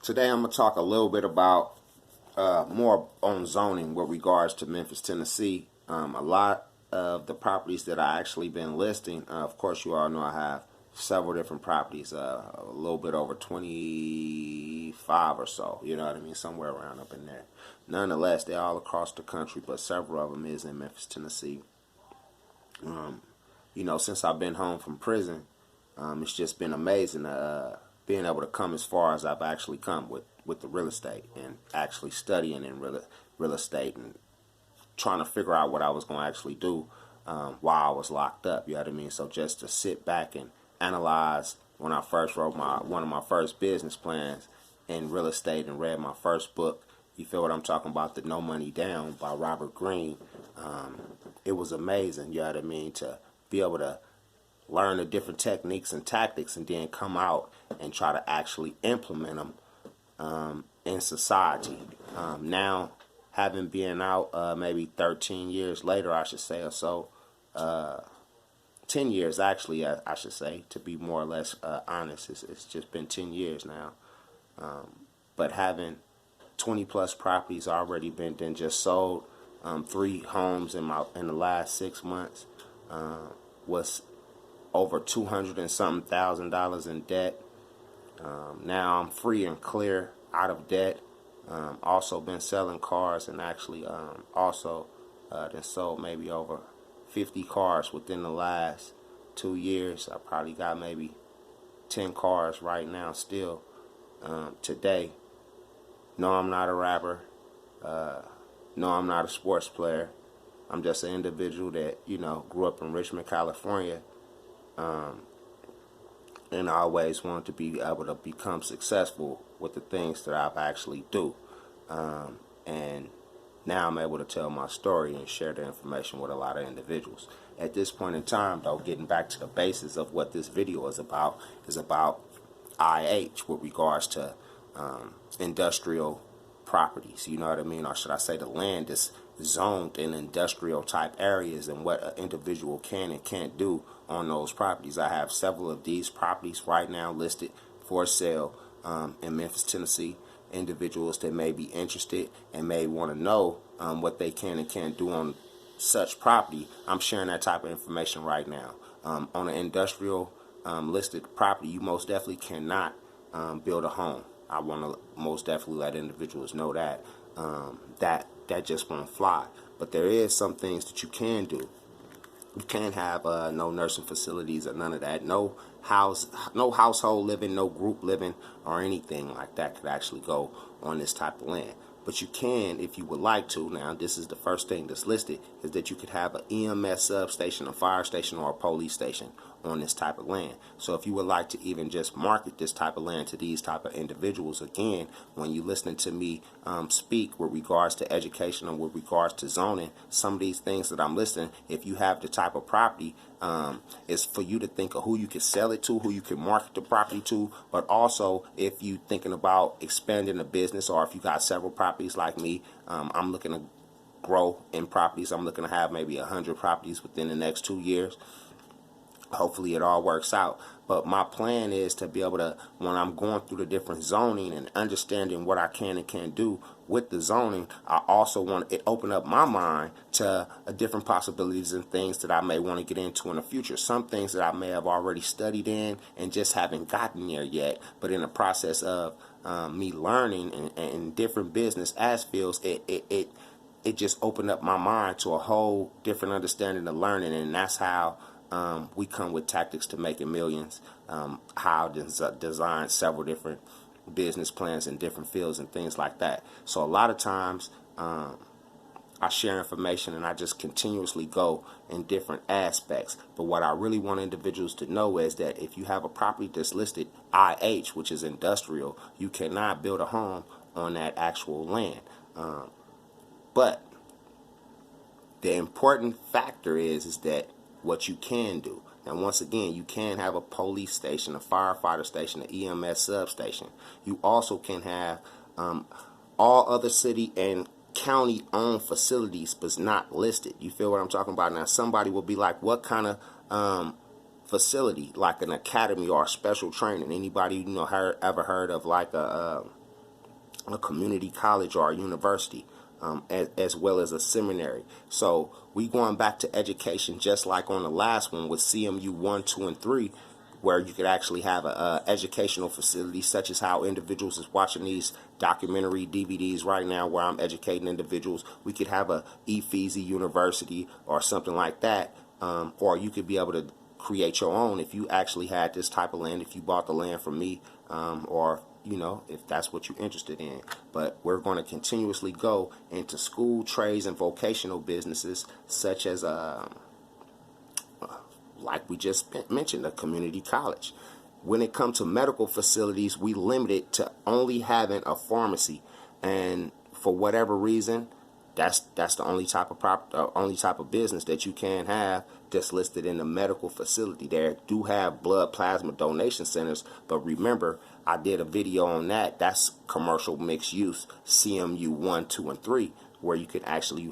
Today I'm going to talk a little bit about more on zoning with regards to Memphis, Tennessee. A lot of the properties that I actually been listing, of course you all know I have several different properties, a little bit over 25 or so, you know what I mean, somewhere around up in there. Nonetheless, they're all across the country, but several of them is in Memphis, Tennessee. Since I've been home from prison, it's just been amazing being able to come as far as I've actually come with the real estate and actually studying in real estate and trying to figure out what I was going to actually do while I was locked up. You know what I mean? So just to sit back and analyze when I first wrote one of my first business plans in real estate and read my first book. You feel what I'm talking about? The No Money Down by Robert Greene. It was amazing. You know what I mean? To be able to learn the different techniques and tactics and then come out and try to actually implement them in society. Now, having been out maybe 13 years later, I should say, or so, 10 years actually, I should say, to be more or less honest. It's just been 10 years now. But having 20 plus properties already been then just sold, 3 homes in the last 6 months, was over 200 and something $1,000 in debt. Now I'm free and clear out of debt. Also been selling cars and actually also then sold maybe over 50 cars within the last 2 years. I probably got maybe 10 cars right now still today. No, I'm not a rapper. No, I'm not a sports player. I'm just an individual that, grew up in Richmond, California, and I always wanted to be able to become successful with the things that I've actually do. And now I'm able to tell my story and share the information with a lot of individuals. At this point in time, though, getting back to the basis of what this video is about IH with regards to industrial properties, you know what I mean? Or should I say the land is zoned in industrial type areas and what an individual can and can't do on those properties. I have several of these properties right now listed for sale in Memphis, Tennessee. Individuals that may be interested and may want to know what they can and can't do on such property, I'm sharing that type of information right now. On an industrial listed property, you most definitely cannot build a home. I want to most definitely let individuals know that that just won't fly. But there is some things that you can do. You can't have no nursing facilities or none of that. No household living, no group living, or anything like that could actually go on this type of land. But you can, if you would like to. Now, this is the first thing that's listed, is that you could have an EMS substation, a fire station, or a police station on this type of land. So if you would like to even just market this type of land to these type of individuals, again, when you listening to me speak with regards to education and with regards to zoning, some of these things that I'm listing, if you have the type of property, is for you to think of who you can sell it to, who you can market the property to, but also if you thinking about expanding a business, or if you got several properties like me, I'm looking to grow in properties. I'm looking to have maybe 100 properties within the next 2 years. Hopefully it all works out. But my plan is to be able to, when I'm going through the different zoning and understanding what I can and can't do with the zoning, I also want it open up my mind to different possibilities and things that I may want to get into in the future. Some things that I may have already studied in and just haven't gotten there yet. But in the process of me learning and different business as fields, it just opened up my mind to a whole different understanding of learning, and that's how we come with tactics to making millions. How to design several different business plans in different fields and things like that. So a lot of times I share information and I just continuously go in different aspects. But what I really want individuals to know is that if you have a property that's listed IH, which is industrial, you cannot build a home on that actual land. But the important factor is that what you can do. And once again, you can have a police station, a firefighter station, an EMS substation. You also can have all other city and county-owned facilities, but not listed. You feel what I'm talking about? Now, somebody will be like, what kind of facility? Like an academy or special training? Anybody ever heard of like a a community college or a university, as well as a seminary. So we going back to education, just like on the last one with CMU 1, 2, and 3, where you could actually have a educational facility, such as how individuals is watching these documentary DVDs right now, where I'm educating individuals. We could have a eFeasy University or something like that, or you could be able to create your own if you actually had this type of land, if you bought the land from me, or if that's what you're interested in. But we're going to continuously go into school, trades, and vocational businesses, such as like we just mentioned, a community college. When it comes to medical facilities, we limit it to only having a pharmacy, and for whatever reason, that's the only type of business that you can have that's listed in the medical facility. They do have blood plasma donation centers, but remember, I did a video on that. That's commercial mixed use, CMU 1, 2, and 3, where you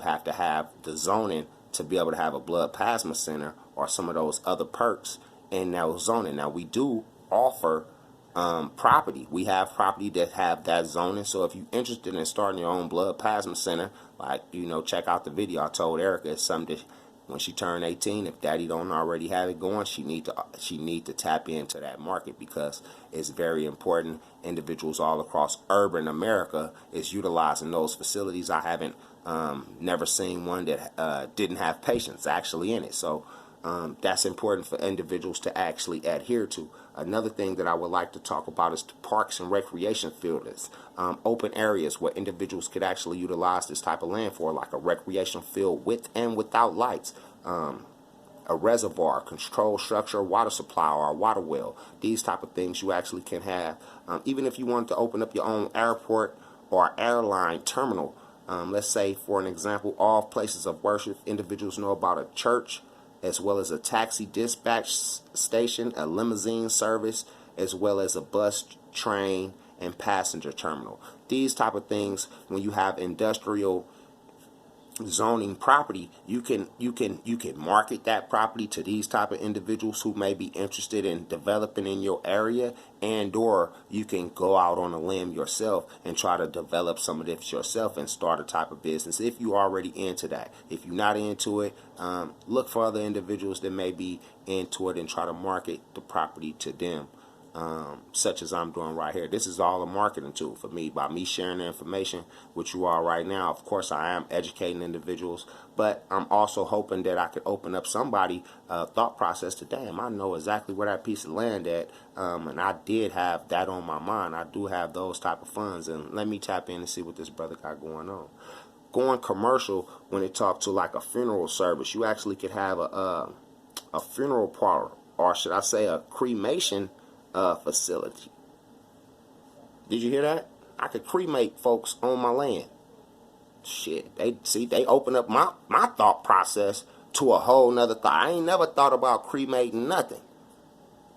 have to have the zoning to be able to have a blood plasma center or some of those other perks in that zoning. Now, we do offer property. We have property that have that zoning. So if you're interested in starting your own blood plasma center, like, check out the video. I told Erica it's something that when she turned 18, if daddy don't already have it going, she need to tap into that market, because it's very important. Individuals all across urban America is utilizing those facilities. I haven't never seen one that didn't have patients actually in it. So that's important for individuals to actually adhere to. Another thing that I would like to talk about is the parks and recreation fields, open areas where individuals could actually utilize this type of land for, like a recreation field with and without lights, a reservoir, control structure, water supply, or a water well. These type of things you actually can have. Even if you wanted to open up your own airport or airline terminal, let's say, for an example, all places of worship, individuals know about a church, as well as a taxi dispatch station, a limousine service, as well as a bus, train, and passenger terminal. These type of things, when you have industrial zoning property, you can market that property to these type of individuals who may be interested in developing in your area, and or you can go out on a limb yourself and try to develop some of this yourself and start a type of business if you're already into that. If you're not into it, look for other individuals that may be into it and try to market the property to them. Such as I'm doing right here. This is all a marketing tool for me, by me sharing the information with you all right now. Of course, I am educating individuals, but I'm also hoping that I could open up somebody thought process to, damn, I know exactly where that piece of land at, and I did have that on my mind. I do have those type of funds, and let me tap in and see what this brother got going on. Going commercial, when it talks to like a funeral service, you actually could have a funeral parlor, or should I say a cremation facility. Did you hear that? I could cremate folks on my land. Shit, they open up my thought process to a whole nother thought. I ain't never thought about cremating nothing.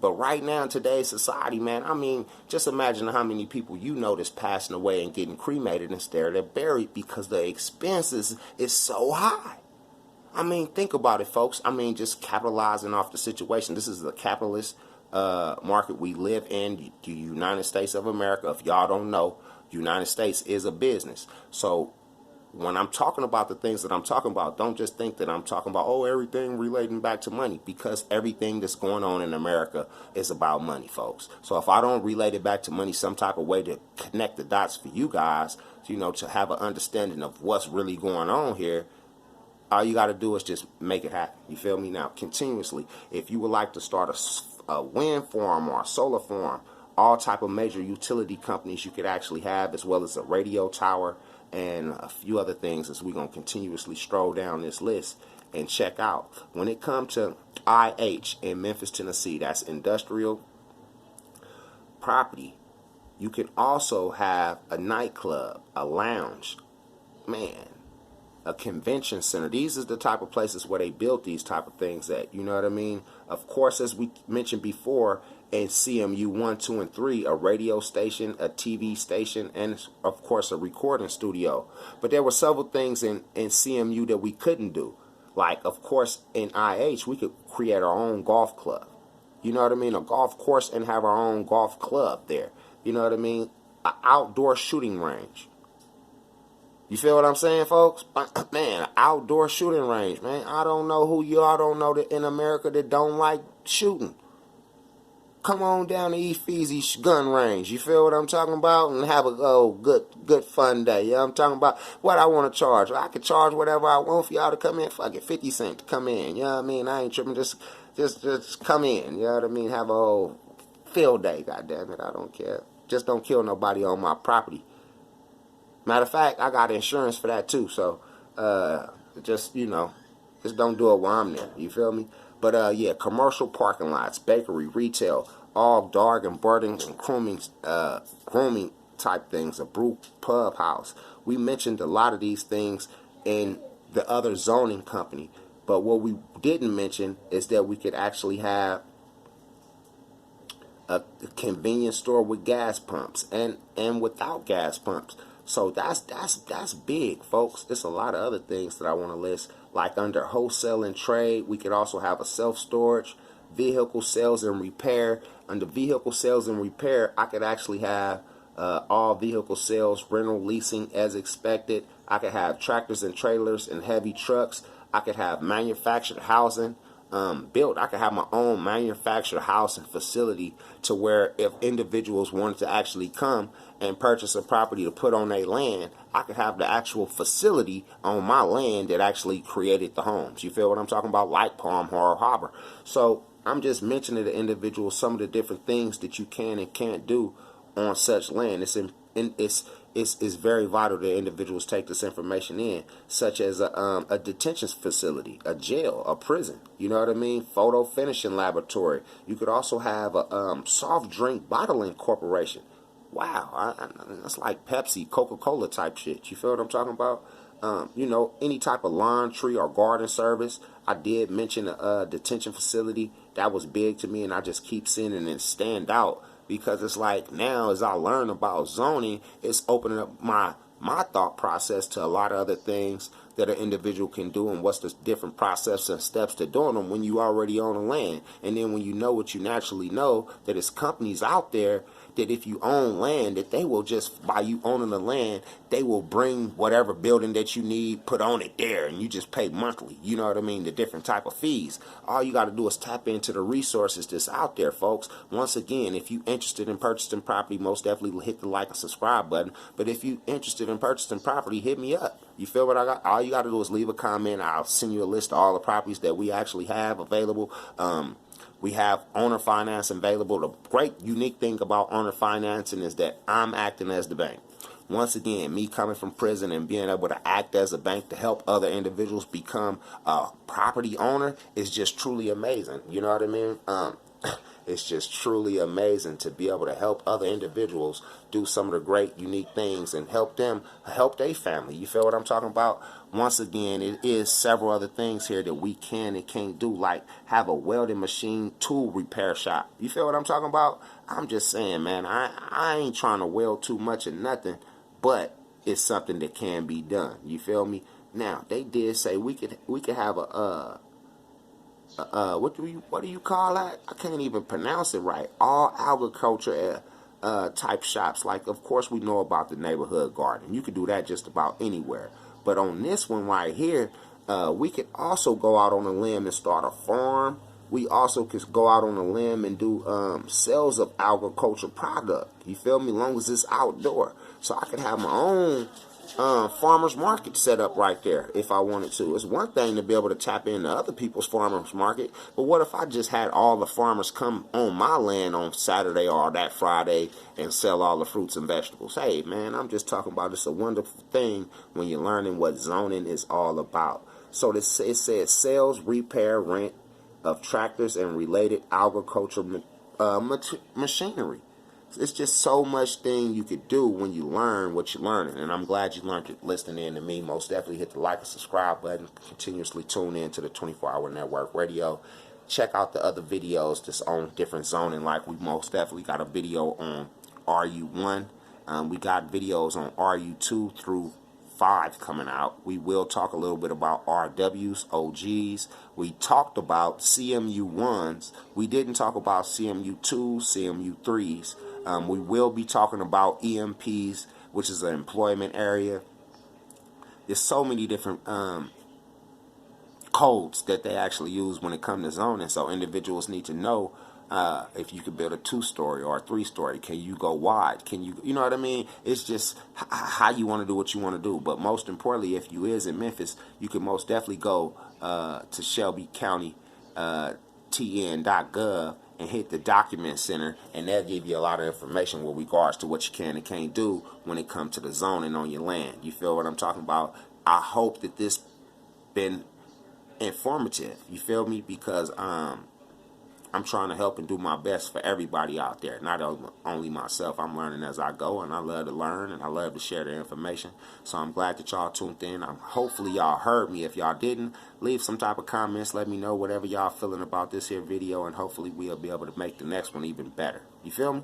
But right now in today's society, man, I mean, just imagine how many people that's passing away and getting cremated instead they're buried, because the expenses is so high. I mean, think about it, folks. I mean, just capitalizing off the situation. This is a capitalist market we live in, the United States of America. If y'all don't know, United States is a business. So when I'm talking about the things that I'm talking about, don't just think that I'm talking about, everything relating back to money, because everything that's going on in America is about money, folks. So if I don't relate it back to money some type of way to connect the dots for you guys, to have an understanding of what's really going on here, all you got to do is just make it happen. You feel me? Now, continuously, if you would like to start a wind farm or a solar farm, all type of major utility companies you could actually have, as well as a radio tower and a few other things, as we're going to continuously stroll down this list and check out. When it comes to IH in Memphis, Tennessee, that's industrial property. You can also have a nightclub, a lounge, man, a convention center. These are the type of places where they built these type of things at. You know what I mean? Of course, as we mentioned before, in CMU 1, 2, and 3, a radio station, a TV station, and of course a recording studio. But there were several things in CMU that we couldn't do. Like, of course, in IH, we could create our own golf club. You know what I mean? A golf course and have our own golf club there. You know what I mean? an outdoor shooting range. You feel what I'm saying, folks? Man, outdoor shooting range, man. I don't know who y'all don't know that in America that don't like shooting. Come on down to East Feezy gun range. You feel what I'm talking about? And have a good fun day. You know what I'm talking about? What I want to charge. I can charge whatever I want for y'all to come in. Fuck it, 50 cents to come in. You know what I mean? I ain't tripping. Just come in. You know what I mean? Have a whole field day, goddamn it. I don't care. Just don't kill nobody on my property. Matter of fact, I got insurance for that too. So, just don't do it while I'm there. You feel me? But yeah, commercial parking lots, bakery, retail, all dog and birding and grooming type things, a brew pub house. We mentioned a lot of these things in the other zoning company, but what we didn't mention is that we could actually have a convenience store with gas pumps and without gas pumps. So that's big, folks. There's a lot of other things that I want to list. Like under wholesale and trade, we could also have a self-storage, vehicle sales and repair. Under vehicle sales and repair, I could actually have all vehicle sales, rental, leasing as expected. I could have tractors and trailers and heavy trucks. I could have manufactured housing built. I could have my own manufactured housing facility to where if individuals wanted to actually come and purchase a property to put on their land, I could have the actual facility on my land that actually created the homes. You feel what I'm talking about? Like Palm Harbor. So I'm just mentioning to individuals some of the different things that you can and can't do on such land. It's very vital that individuals take this information in, such as a detention facility, a jail, a prison. You know what I mean? Photo finishing laboratory. You could also have a soft drink bottling corporation. Wow, that's like Pepsi, Coca-Cola type shit. You feel what I'm talking about? Any type of laundry or garden service. I did mention a detention facility. That was big to me, and I just keep seeing it stand out. Because it's like now as I learn about zoning, it's opening up my thought process to a lot of other things that an individual can do and what's the different process and steps to doing them when you already own the land. And then when you know what you naturally know, that it's companies out there that if you own land, that they will just, by you owning the land, they will bring whatever building that you need, put on it there, and you just pay monthly. You know what I mean? The different type of fees. All you got to do is tap into the resources that's out there, folks. Once again, if you're interested in purchasing property, most definitely hit the like and subscribe button. But if you're interested in purchasing property, hit me up. You feel what I got? All you got to do is leave a comment. I'll send you a list of all the properties that we actually have available. We have owner finance available. The great unique thing about owner financing is that I'm acting as the bank. Once again, me coming from prison and being able to act as a bank to help other individuals become a property owner is just truly amazing. You know what I mean? It's just truly amazing to be able to help other individuals do some of the great unique things and help them help their family. You feel what I'm talking about? Once again, it is several other things here that we can and can't do, like have a welding machine tool repair shop. You feel what I'm talking about? I'm just saying, man, I ain't trying to weld too much of nothing, but it's something that can be done. You feel me? Now, they did say we could have a what do you call that? I can't even pronounce it right. All agriculture type shops. Like, of course, we know about the neighborhood garden. You could do that just about anywhere. But on this one right here, we could also go out on a limb and start a farm. We also could go out on a limb and do sales of agriculture product. You feel me? As long as it's outdoor. So I could have my own farmers market set up right there if I wanted to. It's one thing to be able to tap into other people's farmers market, but what if I just had all the farmers come on my land on Saturday or that Friday and sell all the fruits and vegetables? Hey man, I'm just talking about, it's a wonderful thing when you're learning what zoning is all about. So it says sales, repair, rent of tractors and related agricultural machinery. It's just so much thing you could do when you learn what you're learning. And I'm glad you learned it listening in to me. Most definitely hit the like and subscribe button. Continuously tune in to the 24-hour network radio. Check out the other videos that's on different zoning. Like we most definitely got a video on RU1. We got videos on RU2 through 5 coming out. We will talk a little bit about RWs, OGs. We talked about CMU1s. We didn't talk about CMU2s, CMU3s. We will be talking about EMPs, which is an employment area. There's so many different codes that they actually use when it comes to zoning. So individuals need to know if you could build a 2-story or a 3-story. Can you go wide? Can you, you know what I mean? It's just how you want to do what you want to do. But most importantly, if you is in Memphis, you can most definitely go to Shelby County TN.gov and hit the document center, and they'll give you a lot of information with regards to what you can and can't do when it comes to the zoning on your land. You feel what I'm talking about? I hope that this been informative. You feel me? Because I'm trying to help and do my best for everybody out there, not only myself. I'm learning as I go, and I love to learn, and I love to share the information. So I'm glad that y'all tuned in. Hopefully y'all heard me. If y'all didn't, leave some type of comments. Let me know whatever y'all feeling about this here video, and hopefully we'll be able to make the next one even better. You feel me?